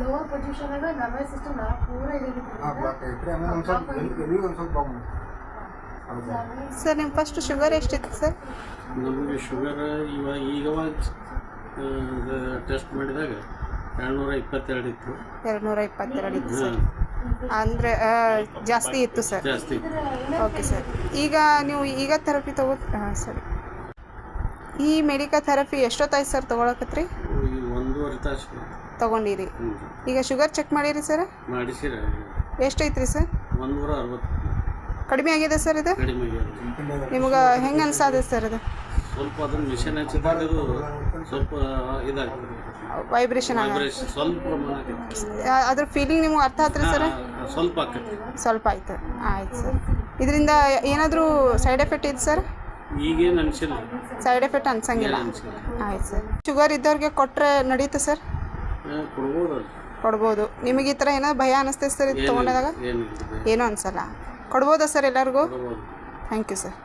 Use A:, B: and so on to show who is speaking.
A: Lower position nervous system ಪೂರ
B: sir ನಿಮ್ಮ first sugar ಎಷ್ಟಿತ್ತು ಸರ್?
C: ನಮಗೆ ಶುಗರ್ ಈಗ ಟೆಸ್ಟ್ ಮಾಡಿದಾಗ 222 ಇತ್ತು.
B: 222 ಇತ್ತು ಸರ್. ಅಂದರೆ ಜಾಸ್ತಿ ಇತ್ತು ಸರ್.
C: ಜಾಸ್ತಿ.
B: Okay sir. ಈಗ ಥೆರಪಿ ಸರಿ. ಈ ಮೆಡಿಕಲ್ ಥೆರಪಿ ಎಷ್ಟೊತ್ತಾಯ್ತು ಸರ್ ತೊಗೊಳಕತ್ರಿ?
C: 1.5 ತಾಸು
B: ತೊಗೊಂಡಿರಿ. ಈಗ ಶುಗರ್ ಚೆಕ್ ಮಾಡಿರಿ ಸರ್?
C: ಮಾಡಿಸಿರ.
B: ಎಷ್ಟೈತ್ರಿ ಸರ್?
C: 160.
B: ಕಡಿಮೆ ಆಗಿದೆ ಸರ್ ಇದು?
C: ಕಡಿಮೆ ಆಗಿದೆ.
B: ನಿಮ್ಗೆ ಹೆಂಗೆ ಅನ್ಸಾದೆ ಸರ್ ಅದು?
C: ಸ್ವಲ್ಪ ಅದನ್ನು ಮಿಷನ್ ಹಚ್ಚಿದಾಗ ಅದು ಸ್ವಲ್ಪ ಇದಾಗ್ತದೆ,
B: ವೈಬ್ರೇಷನ್
C: ಸ್ವಲ್ಪ ಪ್ರಮಾಣ ಆಗುತ್ತೆ.
B: ಅದ್ರ ಫೀಲಿಂಗ್ ನಿಮ್ಗೆ ಅರ್ಥ ಆತ್ರಿ ಸರ್?
C: ಸ್ವಲ್ಪ ಆಕೈತಿ.
B: ಸ್ವಲ್ಪ ಆಯ್ತು. ಆಯ್ತು ಸರ್. ಇದರಿಂದ ಏನಾದರೂ ಸೈಡ್ ಎಫೆಕ್ಟ್ ಇದೆ ಸರ್?
C: ಈಗೇನು ಅನಿಸಿಲ್ಲ.
B: ಸೈಡ್ ಎಫೆಕ್ಟ್ ಅನ್ಸಂಗಿಲ್ಲ. ಆಯ್ತು ಸರ್. ಶುಗರ್ ಇದ್ದವ್ರಿಗೆ ಕೊಟ್ಟರೆ ನಡೀತು ಸರ್? ಕೊಡ್ಬೋದು. ನಿಮಗೆ ಈ ಥರ ಏನೋ ಭಯ ಅನ್ನಿಸ್ತೈತೆ ಸರ್ ಇದು ತೊಗೊಂಡಾಗ? ಏನೂ ಅನಿಸಲ್ಲ. ಕೊಡ್ಬೋದಾ ಸರ್ ಎಲ್ಲರಿಗೂ? Thank you sir.